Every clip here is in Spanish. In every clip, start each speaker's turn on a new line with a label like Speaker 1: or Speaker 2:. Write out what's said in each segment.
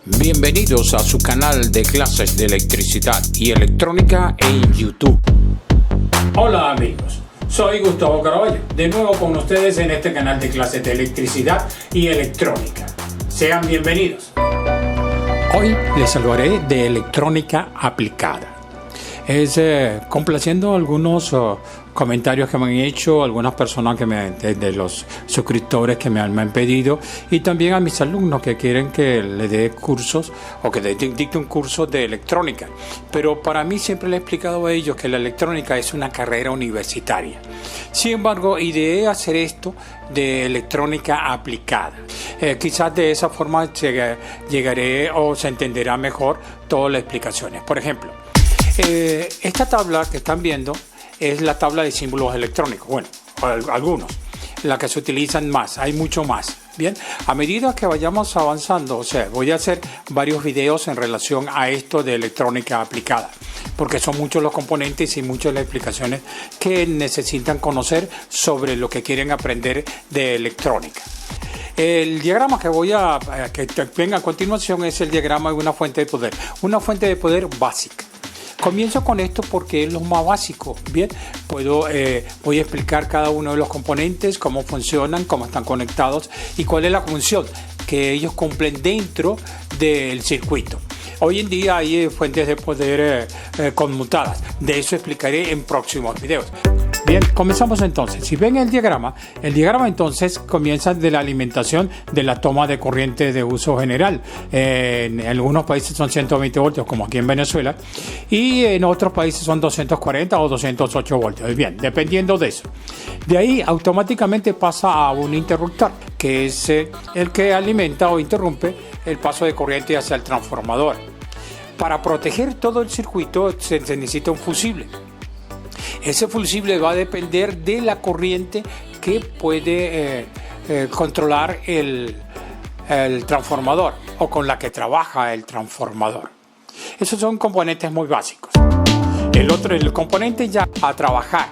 Speaker 1: Bienvenidos a su canal de clases de electricidad y electrónica en YouTube. Hola amigos, soy Gustavo Caraballo, de nuevo con ustedes en este canal de clases de electricidad y electrónica. Sean bienvenidos. Hoy les hablaré de electrónica aplicada. Es complaciendo algunos comentarios que me han hecho algunas personas de los suscriptores que me han pedido, y también a mis alumnos que quieren que le dé cursos o que le dicte un curso de electrónica. Pero para mí siempre le he explicado a ellos que la electrónica es una carrera universitaria. Sin embargo, ideé hacer esto de electrónica aplicada. Quizás de esa forma llegaré o se entenderá mejor todas las explicaciones. Por ejemplo, esta tabla que están viendo es la tabla de símbolos electrónicos. Bueno, algunos, la que se utilizan más, hay mucho más. Bien, a medida que vayamos avanzando, o sea, voy a hacer varios videos en relación a esto de electrónica aplicada, porque son muchos los componentes y muchas las explicaciones que necesitan conocer sobre lo que quieren aprender de electrónica. El diagrama que venga a continuación es el diagrama de una fuente de poder básica. Comienzo con esto porque es lo más básico. Bien, voy a explicar cada uno de los componentes, cómo funcionan, cómo están conectados y cuál es la función que ellos cumplen dentro del circuito. Hoy en día hay fuentes de poder conmutadas. De eso explicaré en próximos videos. Bien, comenzamos entonces. Si ven el diagrama entonces comienza de la alimentación de la toma de corriente de uso general. En algunos países son 120 voltios, como aquí en Venezuela, y en otros países son 240 o 208 voltios. Bien, dependiendo de eso. De ahí automáticamente pasa a un interruptor, que es el que alimenta o interrumpe el paso de corriente hacia el transformador. Para proteger todo el circuito se necesita un fusible. Ese fusible va a depender de la corriente que puede controlar el transformador o con la que trabaja el transformador. Esos son componentes muy básicos. El componente ya a trabajar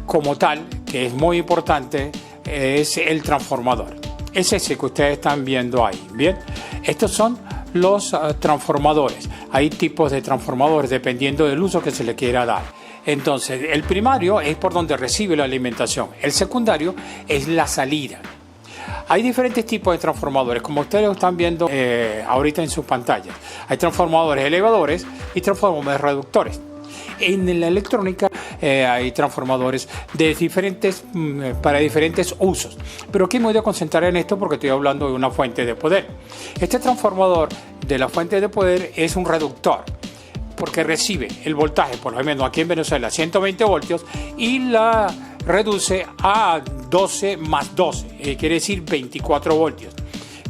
Speaker 1: como tal, que es muy importante, es el transformador. Es ese que ustedes están viendo ahí. Bien, estos son los transformadores. Hay tipos de transformadores dependiendo del uso que se le quiera dar. Entonces, el primario es por donde recibe la alimentación. El secundario es la salida. Hay diferentes tipos de transformadores, como ustedes lo están viendo ahorita en sus pantallas. Hay transformadores elevadores y transformadores reductores. En la electrónica hay transformadores para diferentes usos. Pero aquí me voy a concentrar en esto porque estoy hablando de una fuente de poder. Este transformador de la fuente de poder es un reductor, porque recibe el voltaje, por lo menos aquí en Venezuela, 120 voltios, y la reduce a 12 más 12, quiere decir 24 voltios.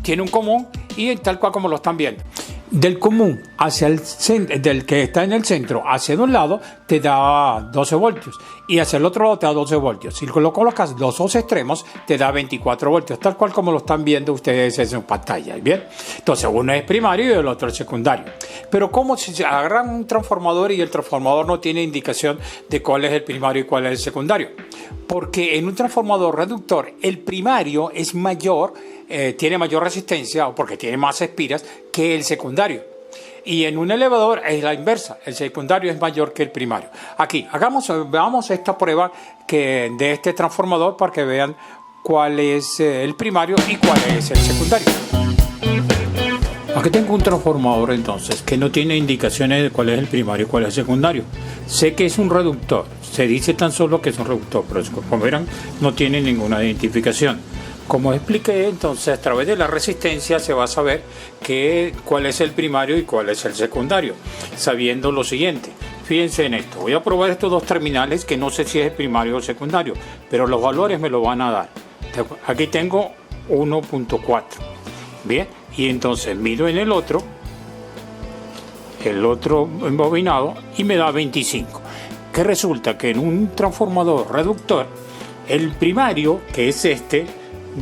Speaker 1: Tiene un común y tal cual como lo están viendo. Del común hacia el centro, del que está en el centro hacia un lado, te da 12 voltios y hacia el otro lado te da 12 voltios. Si lo colocas los dos extremos, te da 24 voltios, tal cual como lo están viendo ustedes en su pantalla. ¿Bien? Entonces, uno es primario y el otro es secundario. Pero ¿cómo si agarran un transformador y el transformador no tiene indicación de cuál es el primario y cuál es el secundario? Porque en un transformador reductor, el primario es mayor, tiene mayor resistencia o porque tiene más espiras que el secundario. Y en un elevador es la inversa, el secundario es mayor que el primario. Aquí, veamos esta prueba de este transformador para que vean cuál es el primario y cuál es el secundario. Aquí tengo un transformador entonces que no tiene indicaciones de cuál es el primario y cuál es el secundario. Sé que es un reductor, se dice tan solo que es un reductor, pero como verán no tiene ninguna identificación. Como expliqué, entonces a través de la resistencia se va a saber cuál es el primario y cuál es el secundario, sabiendo lo siguiente. Fíjense en esto, voy a probar estos dos terminales que no sé si es el primario o el secundario, pero los valores me lo van a dar. Aquí tengo 1.4, bien, y entonces mido en el otro embobinado y me da 25. Que resulta que en un transformador reductor, el primario, que es este,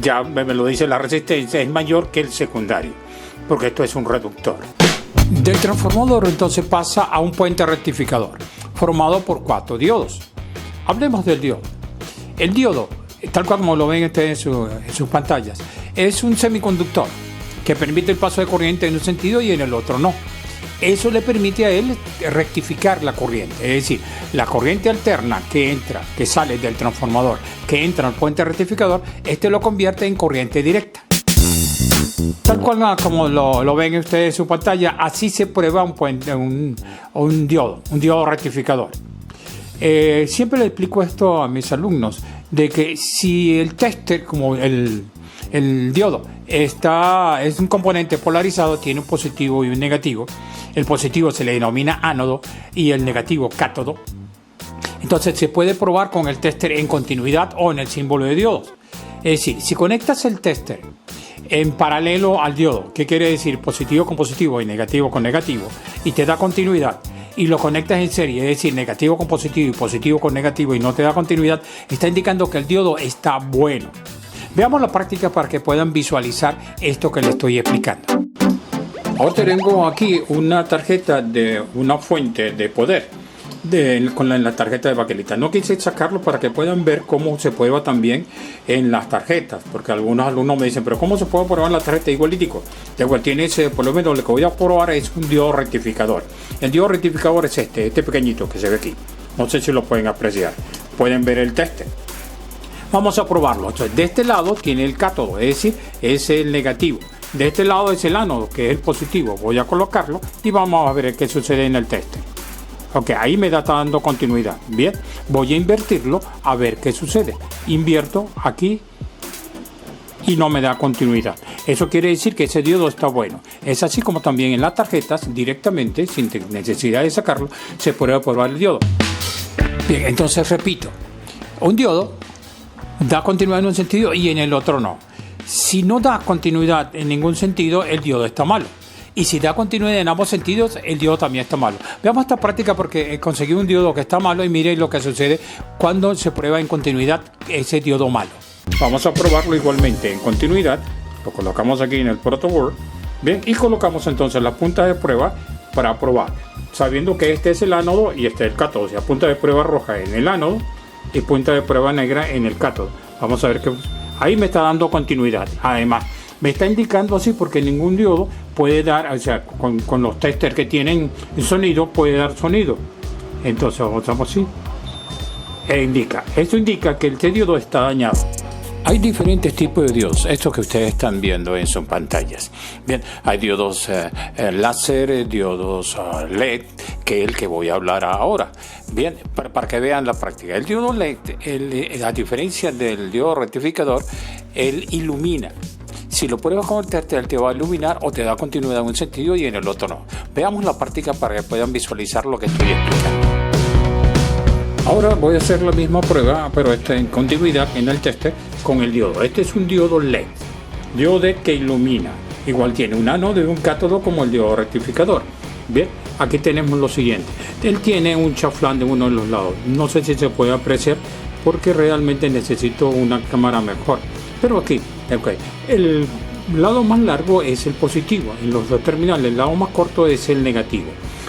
Speaker 1: ya me lo dice la resistencia, es mayor que el secundario, porque esto es un reductor. Del transformador entonces pasa a un puente rectificador, formado por 4 diodos. Hablemos del diodo. El diodo, tal cual como lo ven ustedes en sus pantallas, es un semiconductor que permite el paso de corriente en un sentido y en el otro no. Eso le permite a él rectificar la corriente, es decir, la corriente alterna que entra, que sale del transformador, que entra al puente rectificador, lo convierte en corriente directa. Tal cual como lo ven ustedes en su pantalla, así se prueba un diodo rectificador. Siempre le explico esto a mis alumnos, de que si el tester, como el diodo, es un componente polarizado, tiene un positivo y un negativo. El positivo se le denomina ánodo y el negativo cátodo. Entonces se puede probar con el tester en continuidad o en el símbolo de diodos. Es decir, si conectas el tester en paralelo al diodo, ¿qué quiere decir? Positivo con positivo y negativo con negativo, y te da continuidad, y lo conectas en serie, es decir, negativo con positivo y positivo con negativo, y no te da continuidad, está indicando que el diodo está bueno. Veamos la práctica para que puedan visualizar esto que les estoy explicando. Ahora tengo aquí una tarjeta de una fuente de poder con la tarjeta de baquelita. No quise sacarlo para que puedan ver cómo se prueba también en las tarjetas, porque algunos alumnos me dicen, pero ¿cómo se puede probar la tarjeta igualitico? Igual tiene ese, por lo menos lo que voy a probar es un diodo rectificador. El diodo rectificador es este pequeñito que se ve aquí. No sé si lo pueden apreciar. Pueden ver el tester. Vamos a probarlo. Entonces, de este lado tiene el cátodo, es decir, es el negativo. De este lado es el ánodo, que es el positivo. Voy a colocarlo y vamos a ver qué sucede en el tester. Ok, ahí me está dando continuidad. Bien, voy a invertirlo a ver qué sucede. Invierto aquí y no me da continuidad. Eso quiere decir que ese diodo está bueno. Es así como también en las tarjetas, directamente, sin necesidad de sacarlo, se puede probar el diodo. Bien, entonces repito. Un diodo da continuidad en un sentido y en el otro no. Si no da continuidad en ningún sentido, el diodo está malo. Y si da continuidad en ambos sentidos, el diodo también está malo. Veamos esta práctica porque conseguí un diodo que está malo y miren lo que sucede cuando se prueba en continuidad ese diodo malo. Vamos a probarlo igualmente en continuidad. Lo colocamos aquí en el protoboard. Bien, y colocamos entonces la punta de prueba para probar. Sabiendo que este es el ánodo y este es el cátodo. O sea, punta de prueba roja en el ánodo y punta de prueba negra en el cátodo. Vamos a ver que ahí me está dando continuidad. Además, me está indicando así porque ningún diodo puede dar, o sea, con los testers que tienen sonido, puede dar sonido. Entonces vamos así. Esto indica que el diodo está dañado. Hay diferentes tipos de diodos, estos que ustedes están viendo en sus pantallas. Bien, hay diodos láser, diodos LED, que es el que voy a hablar ahora. Bien, para que vean la práctica. El diodo LED, a diferencia del diodo rectificador, él ilumina. Si lo pruebas con el tester, te va a iluminar o te da continuidad en un sentido y en el otro no. Veamos la práctica para que puedan visualizar lo que estoy explicando. Ahora voy a hacer la misma prueba, pero en continuidad en el tester con el diodo. Este es un diodo LED, diodo LED que ilumina. Igual tiene un ánodo y un cátodo como el diodo rectificador. Bien, aquí tenemos lo siguiente. Él tiene un chaflán de uno de los lados. No sé si se puede apreciar porque realmente necesito una cámara mejor. Pero aquí, okay. El lado más largo es el positivo. En los dos terminales, el lado más corto es el negativo.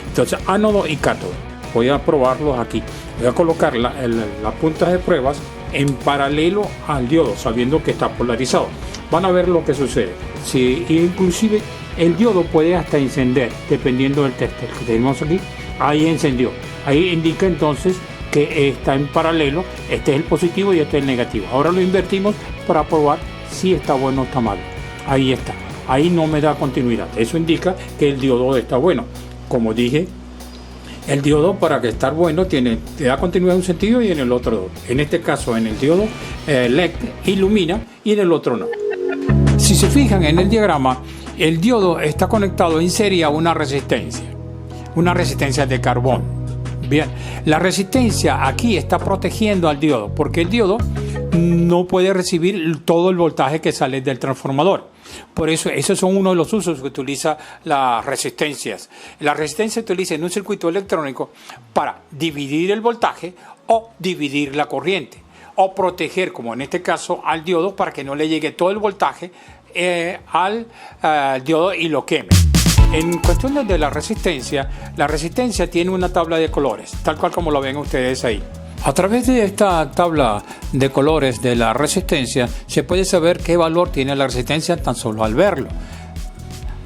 Speaker 1: Entonces, ánodo y cátodo. Voy a probarlos aquí. Voy a colocar las puntas de pruebas en paralelo al diodo, sabiendo que está polarizado. Van a ver lo que sucede. Si inclusive el diodo puede hasta encender, dependiendo del tester que tenemos aquí. Ahí encendió. Ahí indica entonces que está en paralelo. Este es el positivo y este es el negativo. Ahora lo invertimos para probar si está bueno o está malo. Ahí está. Ahí no me da continuidad. Eso indica que el diodo está bueno. Como dije, el diodo, para que estar bueno, te da continuidad en un sentido y en el otro. En este caso, en el diodo LED ilumina y en el otro no. Si se fijan en el diagrama, el diodo está conectado en serie a una resistencia de carbón. Bien, la resistencia aquí está protegiendo al diodo porque el diodo no puede recibir todo el voltaje que sale del transformador. Por eso, esos son uno de los usos que utiliza las resistencias. La resistencia se utiliza en un circuito electrónico para dividir el voltaje o dividir la corriente o proteger, como en este caso, al diodo para que no le llegue todo el voltaje al diodo y lo queme. En cuestión de la resistencia tiene una tabla de colores, tal cual como lo ven ustedes ahí. A través de esta tabla de colores de la resistencia se puede saber qué valor tiene la resistencia tan solo al verlo.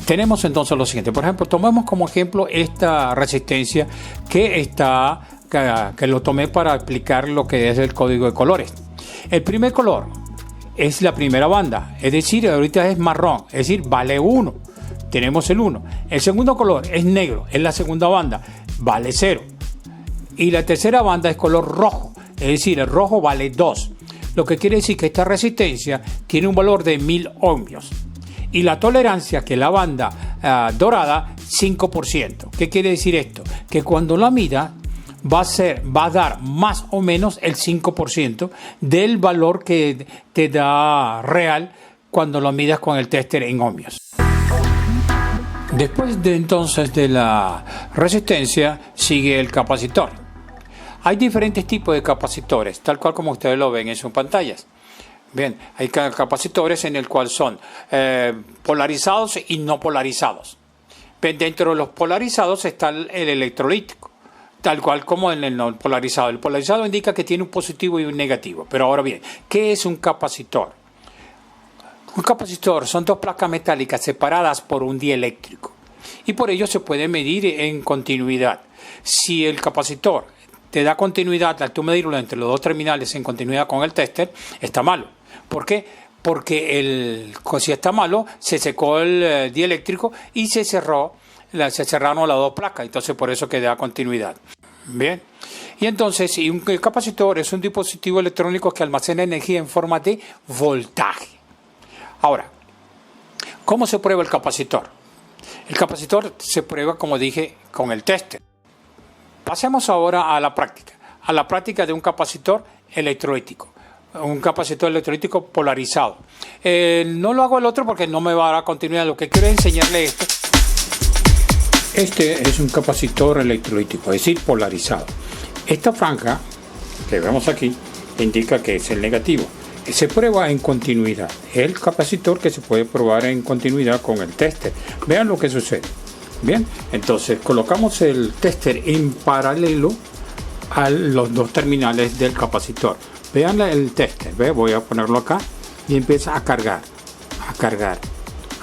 Speaker 1: tenemos entonces lo siguiente. Por ejemplo, tomemos como ejemplo esta resistencia que lo tomé para explicar lo que es el código de colores. El primer color es la primera banda, es decir, ahorita es marrón, es decir, vale 1. Tenemos el 1. El segundo color es negro, es la segunda banda, vale 0. Y la tercera banda es color rojo, es decir, el rojo vale 2. Lo que quiere decir que esta resistencia tiene un valor de 1000 ohmios. Y la tolerancia, que es la banda dorada, 5%. ¿Qué quiere decir esto? Que cuando la mida va a dar más o menos el 5% del valor que te da real cuando lo midas con el tester en ohmios. Después de entonces de la resistencia sigue el capacitor. Hay diferentes tipos de capacitores, tal cual como ustedes lo ven en sus pantallas. Bien, hay capacitores en el cual son polarizados y no polarizados. Bien, dentro de los polarizados está el electrolítico, tal cual como en el no polarizado. El polarizado indica que tiene un positivo y un negativo. Pero ahora bien, ¿qué es un capacitor? Un capacitor son dos placas metálicas separadas por un dieléctrico y por ello se puede medir en continuidad. Si el capacitor te da continuidad al tú medirlo entre los dos terminales en continuidad con el tester, está malo. ¿Por qué? Porque si está malo, se secó el dieléctrico y se cerraron las dos placas, entonces por eso que da continuidad. Bien. Y entonces, un capacitor es un dispositivo electrónico que almacena energía en forma de voltaje. Ahora, ¿cómo se prueba el capacitor? El capacitor se prueba, como dije, con el tester. Pasemos ahora a la práctica de un capacitor electrolítico. Un capacitor electrolítico polarizado. No lo hago el otro porque no me va a dar continuidad. Lo que quiero es enseñarle esto. Este es un capacitor electrolítico, es decir, polarizado. Esta franja que vemos aquí indica que es el negativo. Se prueba en continuidad. El capacitor que se puede probar en continuidad con el tester. Vean lo que sucede. Bien, entonces colocamos el tester en paralelo a los dos terminales del capacitor. Vean el tester. Voy a ponerlo acá y empieza a cargar, a cargar,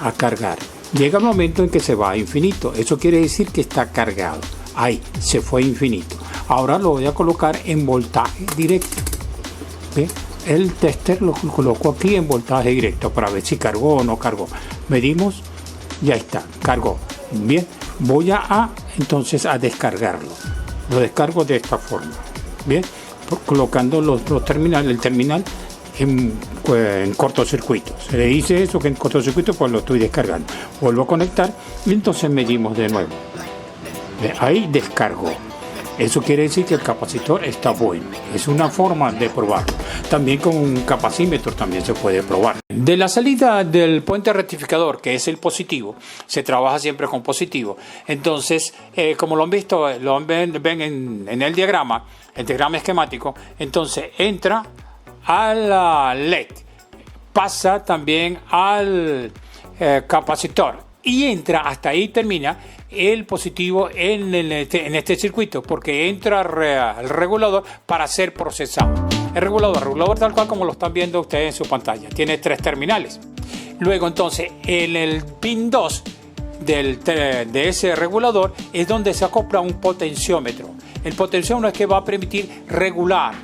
Speaker 1: a cargar. Llega el momento en que se va a infinito. Eso quiere decir que está cargado. Ahí, se fue a infinito. Ahora lo voy a colocar en voltaje directo. ¿Ve? El tester lo coloco aquí en voltaje directo para ver si cargó o no cargó. Medimos, ya está, cargó. Bien, voy entonces a descargarlo. Lo descargo de esta forma. Bien, colocando los terminales, el terminal en cortocircuito. Se le dice eso que en cortocircuito, pues lo estoy descargando. Vuelvo a conectar y entonces medimos de nuevo. Ahí descargó. Eso quiere decir que el capacitor está bueno. Es una forma de probarlo. También con un capacímetro también se puede probar. De la salida del puente rectificador, que es el positivo, se trabaja siempre con positivo. Entonces, como lo han visto, ven en el diagrama esquemático, entonces entra a la LED, pasa también al capacitor y entra, hasta ahí termina el positivo en este circuito, porque entra al regulador para ser procesado. El regulador tal cual como lo están viendo ustedes en su pantalla, tiene 3 terminales. Luego entonces en el pin 2 de ese regulador es donde se acopla un potenciómetro. El potenciómetro es que va a permitir regular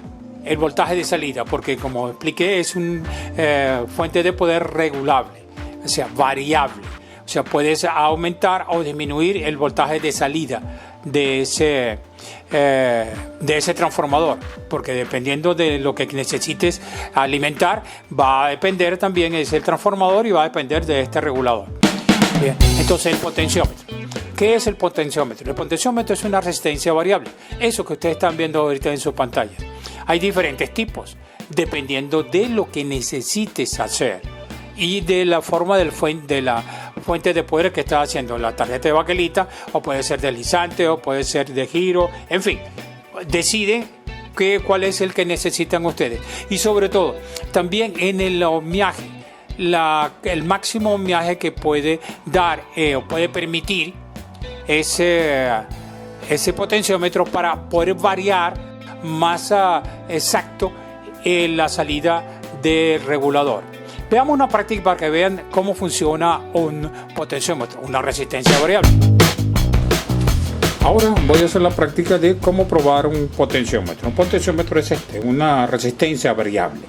Speaker 1: el voltaje de salida, porque como expliqué es una fuente de poder regulable, o sea, variable. O sea, puedes aumentar o disminuir el voltaje de salida de ese transformador, porque dependiendo de lo que necesites alimentar, va a depender también el transformador y va a depender de este regulador. Bien, entonces el potenciómetro. ¿Qué es el potenciómetro? El potenciómetro es una resistencia variable. Eso que ustedes están viendo ahorita en su pantalla. Hay diferentes tipos, dependiendo de lo que necesites hacer y de la forma de la fuente de poder que estás haciendo, la tarjeta de baquelita, o puede ser deslizante, o puede ser de giro, en fin, deciden cuál es el que necesitan ustedes. Y sobre todo, también en el ohmiaje, el máximo ohmiaje que puede dar o puede permitir ese potenciómetro para poder variar más exacto la salida del regulador. Veamos una práctica para que vean cómo funciona un potenciómetro, una resistencia variable. Ahora voy a hacer la práctica de cómo probar un potenciómetro. Un potenciómetro es una resistencia variable.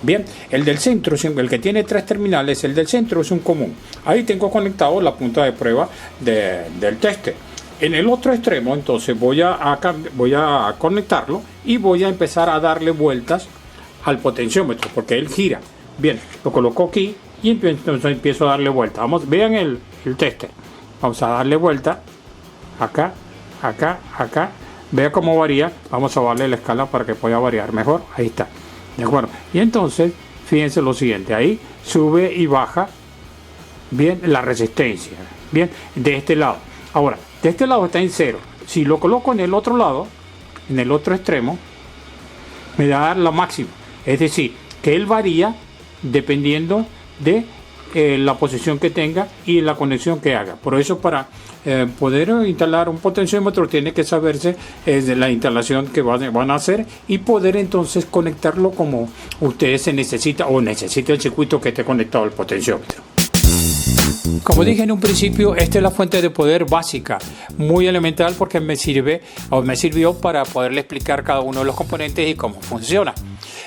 Speaker 1: Bien, el del centro, el que tiene 3 terminales, el del centro es un común. Ahí tengo conectado la punta de prueba del tester. En el otro extremo, entonces voy a conectarlo y voy a empezar a darle vueltas al potenciómetro, porque él gira. Bien, lo coloco aquí y entonces empiezo a darle vuelta. Vamos, vean el tester. Vamos a darle vuelta acá, acá, acá. Vea cómo varía. Vamos a darle la escala para que pueda variar mejor. Ahí está. De acuerdo. Y entonces, fíjense lo siguiente. Ahí sube y baja bien la resistencia. Bien, de este lado. Ahora, de este lado está en 0. Si lo coloco en el otro lado, en el otro extremo, me va a dar la máxima. Es decir, que él varía dependiendo de la posición que tenga y la conexión que haga. Por eso, para poder instalar un potenciómetro, tiene que saberse de la instalación que van a hacer y poder entonces conectarlo como ustedes se necesita o necesita el circuito que esté conectado al potenciómetro. Como dije en un principio, esta es la fuente de poder básica, muy elemental, porque me sirvió para poderle explicar cada uno de los componentes y cómo funciona.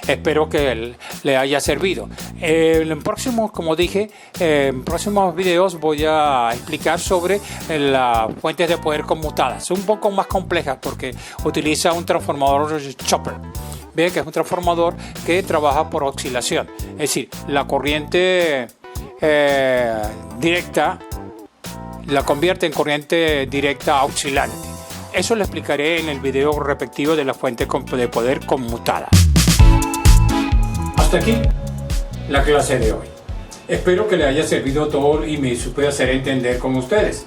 Speaker 1: Espero que le haya servido. En próximos, como dije, en próximos videos voy a explicar sobre las fuentes de poder conmutadas, un poco más complejas porque utiliza un transformador chopper. Ve que es un transformador que trabaja por oscilación, es decir, la corriente directa la convierte en corriente directa oscilante. Eso lo explicaré en el video respectivo de la fuente de poder conmutada. Hasta aquí la clase de hoy. Espero que le haya servido todo y me supe hacer entender con ustedes.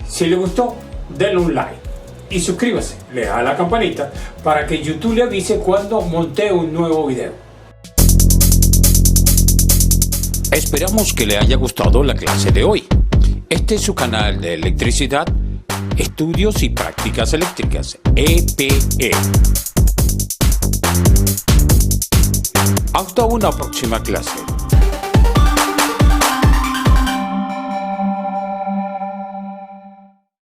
Speaker 1: Si le gustó, denle un like y suscríbase, le da a la campanita para que YouTube le avise cuando monte un nuevo video. Esperamos que le haya gustado la clase de hoy. Este es su canal de electricidad, estudios y prácticas eléctricas, EPE. Hasta una próxima clase.